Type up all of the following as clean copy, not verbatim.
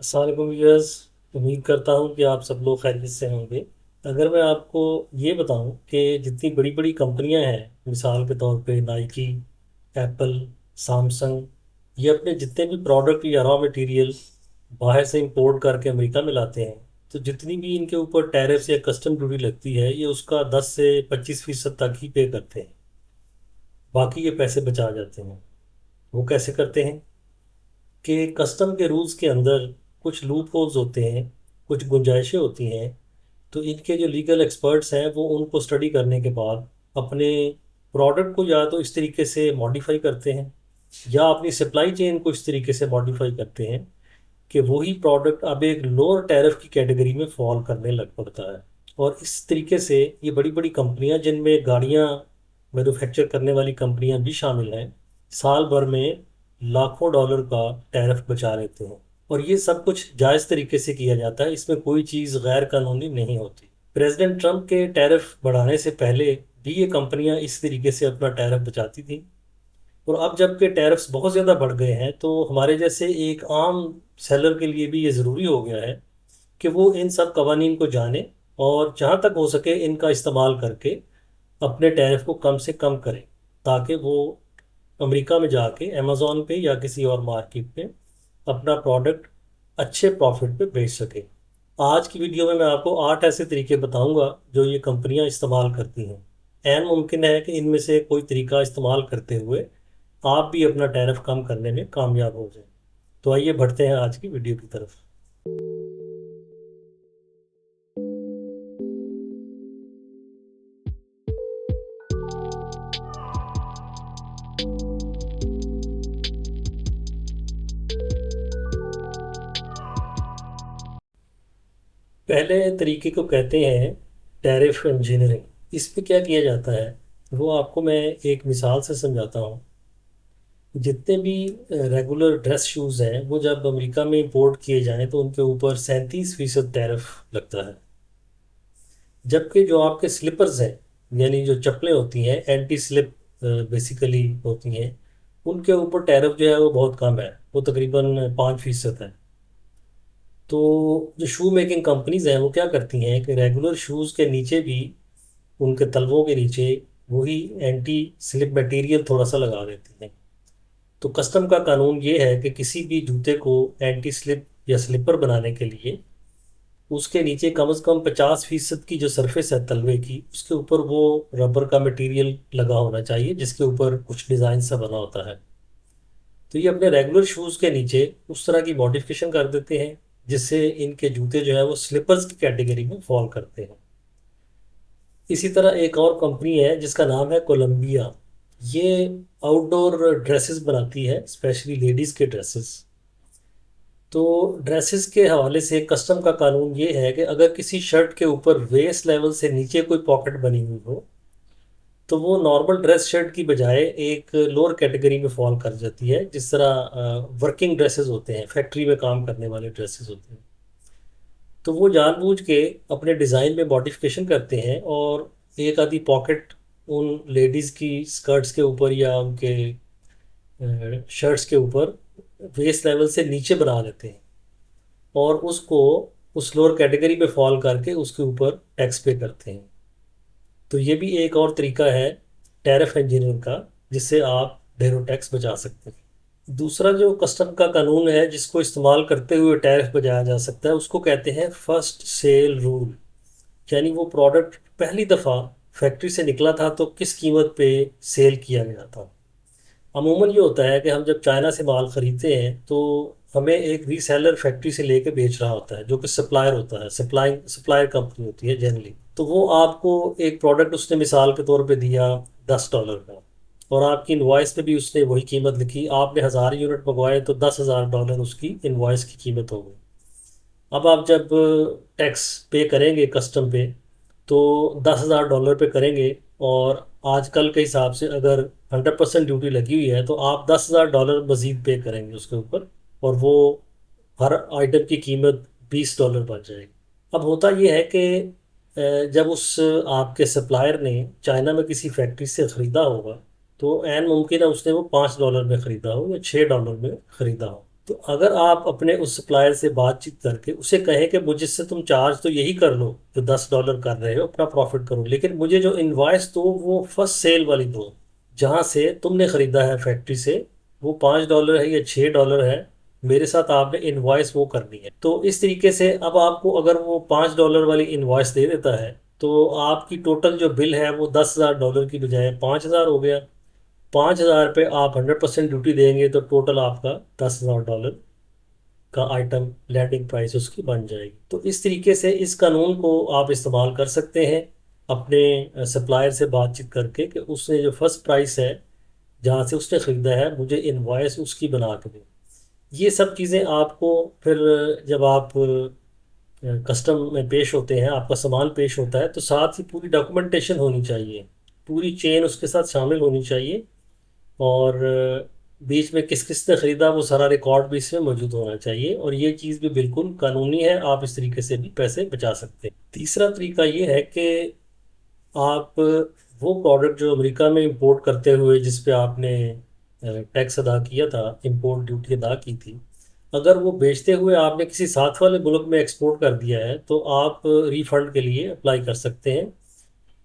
अस्सलाम व्यूअर्स। उम्मीद करता हूँ कि आप सब लोग खैरियत से होंगे। अगर मैं आपको ये बताऊँ कि जितनी बड़ी बड़ी कंपनियां हैं, मिसाल के तौर पे नाइकी, एप्पल, सैमसंग, ये अपने जितने भी प्रोडक्ट या रॉ मटेरियल बाहर से इंपोर्ट करके अमेरिका में लाते हैं, तो जितनी भी इनके ऊपर टैरिफ्स या कस्टम ड्यूटी लगती है, ये उसका 10 से 25% तक ही पे करते हैं। बाकी ये पैसे बचा जाते हैं। वो कैसे करते हैं कि कस्टम के रूल्स के अंदर कुछ लूप होल्स होते हैं, कुछ गुंजाइशें होती हैं। तो इनके जो लीगल एक्सपर्ट्स हैं वो उनको स्टडी करने के बाद अपने प्रोडक्ट को या तो इस तरीके से मॉडिफाई करते हैं या अपनी सप्लाई चेन को इस तरीके से मॉडिफाई करते हैं कि वही प्रोडक्ट अब एक लोअर टैरिफ की कैटेगरी में फॉल करने लग पड़ता है। और इस तरीके से ये बड़ी बड़ी कंपनियां, जिनमें गाड़ियां मैन्युफैक्चर करने वाली कंपनियां भी शामिल हैं, साल भर में लाखों डॉलर का टैरिफ बचा लेते हैं। और ये सब कुछ जायज़ तरीके से किया जाता है, इसमें कोई चीज़ गैर कानूनी नहीं होती। प्रेसिडेंट ट्रंप के टैरिफ बढ़ाने से पहले भी ये कंपनियां इस तरीके से अपना टैरिफ बचाती थी। और अब जबकि टैरिफ्स बहुत ज़्यादा बढ़ गए हैं, तो हमारे जैसे एक आम सेलर के लिए भी ये ज़रूरी हो गया है कि वो इन सब कवानीन को जाने और जहाँ तक हो सके इनका इस्तेमाल करके अपने टैरिफ को कम से कम करें, ताकि वो अमेरिका में जाके अमेज़ॉन पे या किसी और मार्केट पे अपना प्रोडक्ट अच्छे प्रॉफिट पे बेच सके। आज की वीडियो में मैं आपको 8 ऐसे तरीके बताऊंगा जो ये कंपनियां इस्तेमाल करती हैं। ऐन मुमकिन है कि इनमें से कोई तरीका इस्तेमाल करते हुए आप भी अपना टैरिफ कम करने में कामयाब हो जाए। तो आइए बढ़ते हैं आज की वीडियो की तरफ। पहले तरीके को कहते हैं टैरिफ इंजीनियरिंग। इस पे क्या किया जाता है वो आपको मैं एक मिसाल से समझाता हूँ। जितने भी रेगुलर ड्रेस शूज़ हैं वो जब अमेरिका में इंपोर्ट किए जाएं तो उनके ऊपर 37% टैरिफ लगता है। जबकि जो आपके स्लीपर्स हैं, यानी जो चप्पलें होती हैं, एंटी स्लिप बेसिकली होती हैं, उनके ऊपर टैरिफ जो है वो बहुत कम है, वो तकरीबन 5% है। तो जो शू मेकिंग कंपनीज हैं वो क्या करती हैं कि रेगुलर शूज़ के नीचे भी, उनके तलवों के नीचे, वही एंटी स्लिप मटेरियल थोड़ा सा लगा देती हैं। तो कस्टम का कानून ये है कि किसी भी जूते को एंटी स्लिप या स्लिपर बनाने के लिए उसके नीचे कम से कम 50% की जो सरफेस है तलवे की, उसके ऊपर वो रबर का मटेरियल लगा होना चाहिए जिसके ऊपर कुछ डिज़ाइन सा बना होता है। तो ये अपने रेगुलर शूज़ के नीचे उस तरह की मॉडिफिकेशन कर देते हैं जिससे इनके जूते जो है वो स्लिपर्स की कैटेगरी में फॉल करते हैं। इसी तरह एक और कंपनी है जिसका नाम है कोलंबिया। ये आउटडोर ड्रेसेस बनाती है, स्पेशली लेडीज़ के ड्रेसेस। तो ड्रेसेस के हवाले से कस्टम का कानून ये है कि अगर किसी शर्ट के ऊपर वेस्ट लेवल से नीचे कोई पॉकेट बनी हुई हो, तो वो नॉर्मल ड्रेस शर्ट की बजाय एक लोअर कैटेगरी में फॉल कर जाती है। जिस तरह वर्किंग ड्रेसेस होते हैं, फैक्ट्री में काम करने वाले ड्रेसेस होते हैं, तो वो जानबूझ के अपने डिज़ाइन में मॉडिफिकेशन करते हैं और एक आधी पॉकेट उन लेडीज़ की स्कर्ट्स के ऊपर या उनके शर्ट्स के ऊपर वेस्ट लेवल से नीचे बना देते हैं और उसको उस लोअर कैटेगरी में फॉल करके उसके ऊपर टैक्स पे करते हैं। तो ये भी एक और तरीका है टैरिफ इंजीनियरिंग का, जिससे आप ढेरों टैक्स बचा सकते हैं। दूसरा जो कस्टम का कानून है जिसको इस्तेमाल करते हुए टैरिफ बचाया जा सकता है, उसको कहते हैं फर्स्ट सेल रूल। यानी वो प्रोडक्ट पहली दफ़ा फैक्ट्री से निकला था तो किस कीमत पे सेल किया गया था। अमूमन ये होता है कि हम जब चाइना से माल ख़रीदते हैं तो हमें एक रीसेलर फैक्ट्री से लेके बेच रहा होता है, जो कि सप्लायर होता है, सप्लायर कंपनी होती है जनरली। तो वो आपको एक प्रोडक्ट उसने मिसाल के तौर पे दिया $10 का, और आपकी इनवॉइस पे भी उसने वही कीमत लिखी। आपने 1000 यूनिट मंगवाए तो $10,000 उसकी इनवॉइस की कीमत हो गई। अब आप जब टैक्स पे करेंगे कस्टम पे, तो $10,000 पे करेंगे, और आजकल के हिसाब से अगर 100% ड्यूटी लगी हुई है तो आप $10,000 मज़ीद पे करेंगे उसके ऊपर, और वो हर आइटम की कीमत $20 बन जाएगी। अब होता ये है कि जब उस आपके सप्लायर ने चाइना में किसी फैक्ट्री से ख़रीदा होगा, तो ऐन मुमकिन है उसने वो $5 में ख़रीदा हो या $6 में ख़रीदा हो। तो अगर आप अपने उस सप्लायर से बातचीत करके उसे कहें कि मुझसे तुम चार्ज तो यही कर लो जो $10 कर रहे हो, अपना प्रॉफिट करो, लेकिन मुझे जो इनवॉइस दो वो फर्स्ट सेल वाली दो, जहाँ से तुमने खरीदा है फैक्ट्री से, वो $5 है या $6 है, मेरे साथ आपने इनवॉइस वो करनी है। तो इस तरीके से अब आपको अगर वो $5 वाली इनवॉइस दे देता है तो आपकी टोटल जो बिल है वो $10,000 की बजाय 5,000 हो गया। 5,000 पे आप 100% ड्यूटी देंगे तो टोटल आपका $10,000 का आइटम लैंडिंग प्राइस उसकी बन जाएगी। तो इस तरीके से इस कानून को आप इस्तेमाल कर सकते हैं अपने सप्लायर से बातचीत करके कि उसने जो फर्स्ट प्राइस है जहाँ से उसने ख़रीदा है मुझे इनवॉइस उसकी बना के दें। ये सब चीज़ें आपको फिर जब आप कस्टम में पेश होते हैं, आपका सामान पेश होता है, तो साथ ही पूरी डॉक्यूमेंटेशन होनी चाहिए, पूरी चेन उसके साथ शामिल होनी चाहिए। और बीच में किस किस ने ख़रीदा वो सारा रिकॉर्ड भी इसमें मौजूद होना चाहिए, और ये चीज़ भी बिल्कुल कानूनी है, आप इस तरीके से भी पैसे बचा सकते हैं। तीसरा तरीका ये है कि आप वो प्रोडक्ट जो अमेरिका में इंपोर्ट करते हुए जिस पे आपने टैक्स अदा किया था, इंपोर्ट ड्यूटी अदा की थी, अगर वो बेचते हुए आपने किसी साथ वाले मुल्क में एक्सपोर्ट कर दिया है तो आप रिफ़ंड के लिए अप्लाई कर सकते हैं।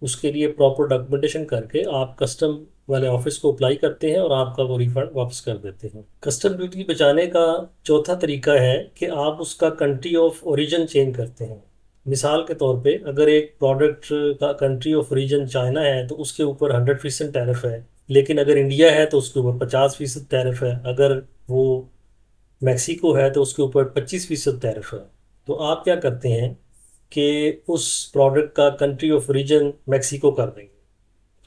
उसके लिए प्रॉपर डॉक्यूमेंटेशन करके आप कस्टम वाले ऑफिस को अप्लाई करते हैं और आपका वो रिफंड वापस कर देते हैं। कस्टम ड्यूटी बचाने का चौथा तरीका है कि आप उसका कंट्री ऑफ ओरिजिन चेंज करते हैं। मिसाल के तौर पे अगर एक प्रोडक्ट का कंट्री ऑफ ओरिजिन चाइना है तो उसके ऊपर 100% टैरिफ है, लेकिन अगर इंडिया है तो उसके ऊपर 50% टैरिफ है, अगर वो मैक्सिको है तो उसके ऊपर 25% टैरिफ है। तो आप क्या करते हैं कि उस प्रोडक्ट का कंट्री ऑफ ओरिजिन मैक्सिको कर देंगे,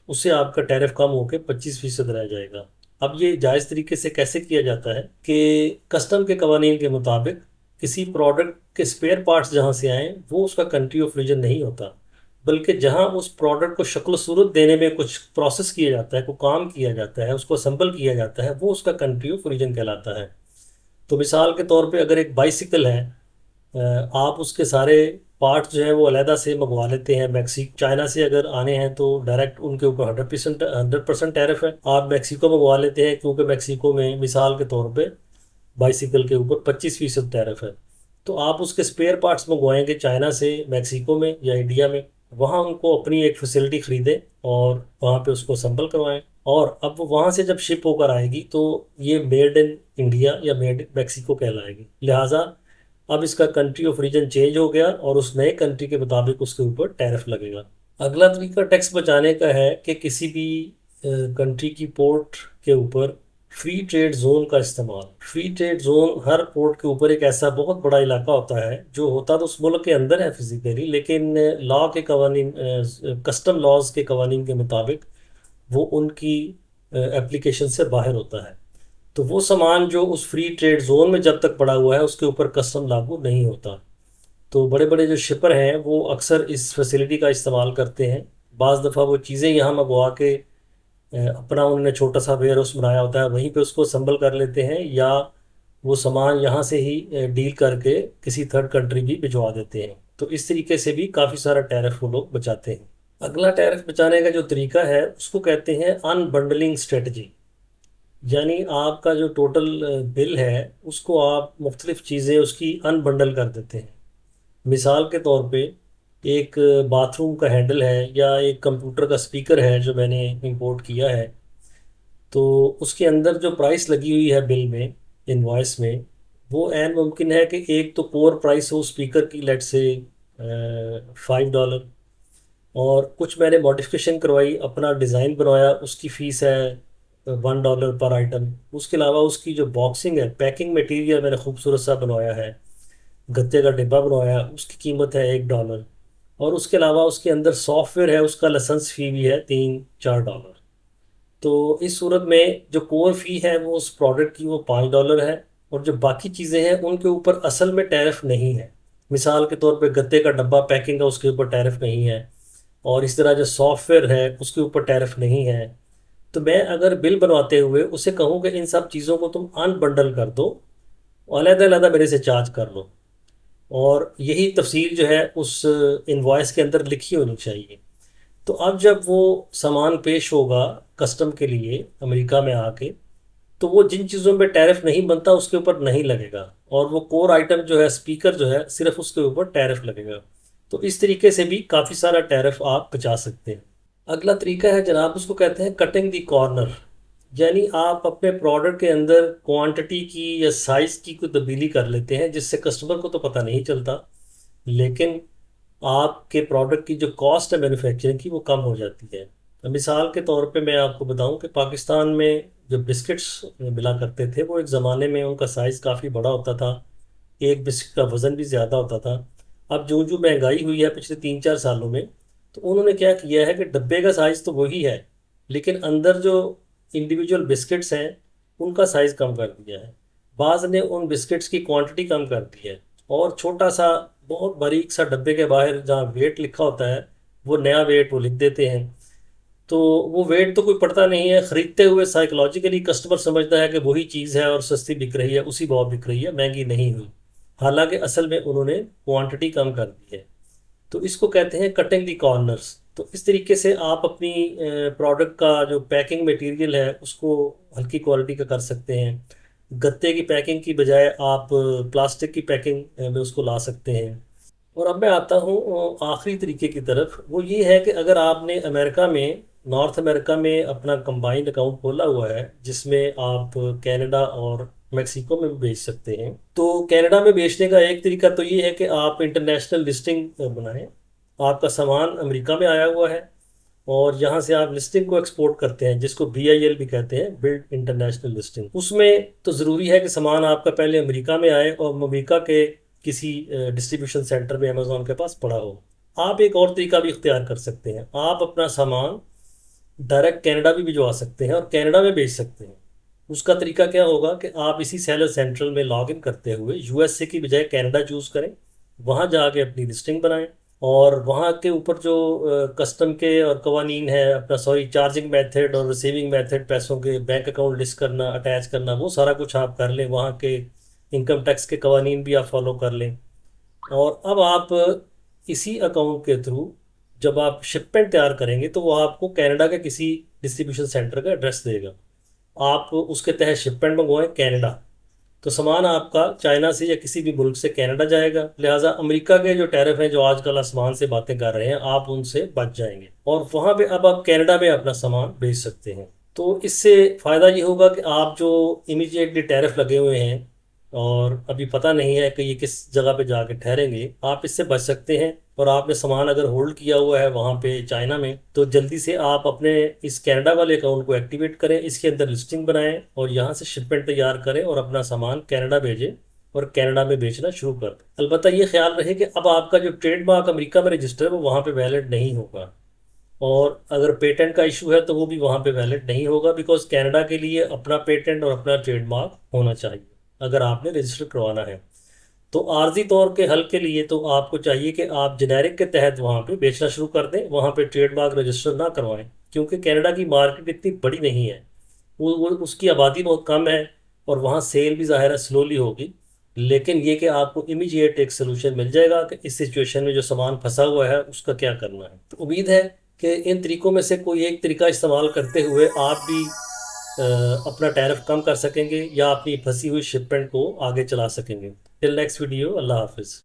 उससे आपका टैरिफ कम होकर 25% रह जाएगा। अब ये जायज़ तरीके से कैसे किया जाता है कि कस्टम के कवानीन के मुताबिक किसी प्रोडक्ट के स्पेयर पार्ट्स जहाँ से आए वो उसका कंट्री ऑफ ओरिजिन नहीं होता, बल्कि जहाँ उस प्रोडक्ट को शक्ल सूरत देने में कुछ प्रोसेस किया जाता है, कोई काम किया जाता है, उसको असेंबल किया जाता है, वो उसका कंट्री ऑफ ओरिजिन कहलाता है। तो मिसाल के तौर पे अगर एक बाइसिकल है, आप उसके सारे पार्ट जो है वो अलहदा से मंगवा लेते हैं। मैक्सिको चाइना से अगर आने हैं तो डायरेक्ट उनके ऊपर 100% टैरिफ है। आप मैक्सिको मंगवा लेते हैं क्योंकि मैक्सिको में मिसाल के तौर पे बाइसिकल के ऊपर 25% टैरिफ है। तो आप उसके स्पेयर पार्ट्स मंगवाएंगे चाइना से मैक्सिको में या इंडिया में, वहाँ उनको अपनी एक फैसिलिटी ख़रीदें और वहाँ पे उसको असेंबल करवाएं, और अब वो वहाँ से जब शिप होकर आएगी तो ये मेड इन इंडिया या मेड इन मैक्सिको कहलाएगी। लिहाजा अब इसका कंट्री ऑफ ओरिजिन चेंज हो गया और उस नए कंट्री के मुताबिक उसके ऊपर टैरिफ लगेगा। अगला तरीका टैक्स बचाने का है कि किसी भी कंट्री की पोर्ट के ऊपर फ्री ट्रेड जोन का इस्तेमाल। फ्री ट्रेड जोन हर पोर्ट के ऊपर एक ऐसा बहुत बड़ा इलाका होता है जो होता तो उस मुल्क के अंदर है फिजिकली, लेकिन लॉ के कवानीन, कस्टम लॉज के कवानीन के मुताबिक वो उनकी एप्लीकेशन से बाहर होता है। तो वो सामान जो उस फ्री ट्रेड जोन में जब तक पड़ा हुआ है उसके ऊपर कस्टम लागू नहीं होता। तो बड़े बड़े जो शिपर हैं वो अक्सर इस फैसिलिटी का इस्तेमाल करते हैं। बाज़ दफ़ा वो चीज़ें यहाँ मंगवा के अपना उन्होंने छोटा सा वेयर हाउस बनाया होता है, वहीं पे उसको असम्बल कर लेते हैं, या वो सामान यहाँ से ही डील करके किसी थर्ड कंट्री भी भिजवा देते हैं। तो इस तरीके से भी काफ़ी सारा टैरिफ वो लोग बचाते हैं। अगला टैरिफ बचाने का जो तरीका है उसको कहते हैं अनबंडलिंग स्ट्रेटजी। यानी आपका जो टोटल बिल है उसको आप मुख्तलिफ चीज़ें उसकी अनबंडल कर देते हैं। मिसाल के तौर पे एक बाथरूम का हैंडल है या एक कंप्यूटर का स्पीकर है जो मैंने इंपोर्ट किया है, तो उसके अंदर जो प्राइस लगी हुई है बिल में, इनवॉइस में, वो ऐन मुमकिन है कि एक तो कोर प्राइस हो स्पीकर की, लेट से $5, और कुछ मैंने मॉडिफिकेशन करवाई, अपना डिज़ाइन बनवाया, उसकी फ़ीस है $1 पर आइटम। उसके अलावा उसकी जो बॉक्सिंग है, पैकिंग मटेरियल मैंने खूबसूरत सा बनवाया है, गत्ते का डिब्बा बनवाया, उसकी कीमत है $1। और उसके अलावा उसके अंदर सॉफ्टवेयर है, उसका लाइसेंस फ़ी भी है $3-4। तो इस सूरत में जो कोर फ़ी है वो उस प्रोडक्ट की वो $5 है, और जो बाकी चीज़ें हैं उनके ऊपर असल में टैरिफ नहीं है। मिसाल के तौर पे गत्ते का डब्बा पैकिंग का उसके ऊपर टैरिफ नहीं है, और इस तरह जो सॉफ्टवेयर है उसके ऊपर टैरिफ नहीं है। तो मैं अगर बिल बनवाते हुए उसे कहूँ कि इन सब चीज़ों को तुम अनबंडल कर दो, अलग-अलग मेरे से चार्ज कर लो, और यही तफसील जो है उस इनवॉइस के अंदर लिखी होनी चाहिए। तो अब जब वो सामान पेश होगा कस्टम के लिए अमेरिका में आके, तो वो जिन चीज़ों पे टैरिफ नहीं बनता उसके ऊपर नहीं लगेगा, और वो कोर आइटम जो है स्पीकर जो है सिर्फ उसके ऊपर टैरिफ लगेगा। तो इस तरीके से भी काफ़ी सारा टैरिफ आप बचा सकते हैं। अगला तरीका है जनाब, उसको कहते हैं कटिंग दी कॉर्नर। यानी आप अपने प्रोडक्ट के अंदर क्वांटिटी की या साइज़ की कोई तब्दीली कर लेते हैं जिससे कस्टमर को तो पता नहीं चलता, लेकिन आपके प्रोडक्ट की जो कॉस्ट है मैन्युफैक्चरिंग की वो कम हो जाती है। तो मिसाल के तौर पे मैं आपको बताऊं कि पाकिस्तान में जो बिस्किट्स मिला करते थे वो एक ज़माने में उनका साइज़ काफ़ी बड़ा होता था, एक बिस्किट का वज़न भी ज़्यादा होता था। अब जो जो महंगाई हुई है पिछले 3-4 सालों में, तो उन्होंने क्या किया है कि डब्बे का साइज़ तो वही है, लेकिन अंदर जो इंडिविजुअल बिस्किट्स हैं उनका साइज़ कम कर दिया है। बाज़ ने उन बिस्किट्स की क्वांटिटी कम कर दी है, और छोटा सा बहुत बारीक सा डब्बे के बाहर जहाँ वेट लिखा होता है, वो नया वेट वो लिख देते हैं। तो वो वेट तो कोई पड़ता नहीं है, खरीदते हुए साइकोलॉजिकली कस्टमर समझता है कि वही चीज़ है और सस्ती बिक रही है, उसी भाव बिक रही है, महंगी नहीं हुई। हालांकि असल में उन्होंने क्वांटिटी कम कर दी है। तो इसको कहते हैं कटिंग दी कॉर्नर्स। तो इस तरीके से आप अपनी प्रोडक्ट का जो पैकिंग मटेरियल है उसको हल्की क्वालिटी का कर सकते हैं। गत्ते की पैकिंग की बजाय आप प्लास्टिक की पैकिंग में उसको ला सकते हैं। और अब मैं आता हूँ आखिरी तरीके की तरफ। वो ये है कि अगर आपने अमेरिका में, नॉर्थ अमेरिका में अपना कंबाइंड अकाउंट खोला हुआ है जिसमें आप कनाडा और मेक्सिको में भी बेच सकते हैं, तो कनाडा में बेचने का एक तरीका तो ये है कि आप इंटरनेशनल लिस्टिंग बनाएं। आपका सामान अमेरिका में आया हुआ है और यहाँ से आप लिस्टिंग को एक्सपोर्ट करते हैं, जिसको BIL भी कहते हैं, बिल्ड इंटरनेशनल लिस्टिंग। उसमें तो ज़रूरी है कि सामान आपका पहले अमेरिका में आए और अमेरिका के किसी डिस्ट्रीब्यूशन सेंटर में अमेजोन के पास पड़ा हो। आप एक और तरीका भी इख्तियार कर सकते हैं, आप अपना सामान डायरेक्ट कनाडा भी भिजवा सकते हैं और कनाडा में बेच सकते हैं। उसका तरीका क्या होगा कि आप इसी सेलर सेंट्रल में लॉग इन करते हुए USA की बजाय कनाडा चूज़ करें, वहाँ जाके अपनी लिस्टिंग बनाएं, और वहाँ के ऊपर जो कस्टम के और कवानीन है, अपना सॉरी चार्जिंग मेथड और रिसीविंग मेथड, पैसों के बैंक अकाउंट लिस्ट करना, अटैच करना, वो सारा कुछ आप कर लें। वहाँ के इनकम टैक्स के कवानीन भी आप फॉलो कर लें। और अब आप इसी अकाउंट के थ्रू जब आप शिपमेंट तैयार करेंगे तो वो आपको कनाडा के किसी डिस्ट्रीब्यूशन सेंटर का एड्रेस देगा। आप उसके तहत शिपमेंट मंगवाएं कनाडा, तो सामान आपका चाइना से या किसी भी मुल्क से कनाडा जाएगा। लिहाजा अमेरिका के जो टैरिफ हैं जो आजकल आसमान से बातें कर रहे हैं, आप उनसे बच जाएंगे और वहाँ पे अब आप कनाडा में अपना सामान बेच सकते हैं। तो इससे फ़ायदा ये होगा कि आप जो इमीडिएटली टैरिफ लगे हुए हैं और अभी पता नहीं है कि ये किस जगह पे जाके ठहरेंगे, आप इससे बच सकते हैं। और आपने सामान अगर होल्ड किया हुआ है वहाँ पे चाइना में, तो जल्दी से आप अपने इस कनाडा वाले अकाउंट को एक्टिवेट करें, इसके अंदर लिस्टिंग बनाएं और यहाँ से शिपमेंट तैयार करें और अपना सामान कनाडा भेजें और कनाडा में बेचना शुरू कर दें। अलबत्ता ये ख्याल रहे कि अब आपका जो ट्रेडमार्क अमेरिका में रजिस्टर है वो वहाँ पे वैलिड नहीं होगा, और अगर पेटेंट का इशू है तो वो भी वहाँ पे वैलिड नहीं होगा, बिकॉज कनाडा के लिए अपना पेटेंट और अपना ट्रेडमार्क होना चाहिए अगर आपने रजिस्टर करवाना है। तो आर्जी तौर के हल के लिए तो आपको चाहिए कि आप जेनेरिक के तहत वहाँ पे बेचना शुरू कर दें, वहाँ पे ट्रेडमार्क रजिस्टर ना करवाएं, क्योंकि कनाडा की मार्केट इतनी बड़ी नहीं है, वो उसकी आबादी बहुत कम है और वहाँ सेल भी ज़ाहिर है स्लोली होगी। लेकिन ये कि आपको इमीडिएट एक सोल्यूशन मिल जाएगा कि इस सिचुएशन में जो सामान फंसा हुआ है उसका क्या करना है। तो उम्मीद है कि इन तरीकों में से कोई एक तरीका इस्तेमाल करते हुए आप भी अपना टैरिफ कम कर सकेंगे या अपनी फंसी हुई शिपमेंट को आगे चला सकेंगे। टिल नेक्स्ट वीडियो, अल्लाह हाफिज़।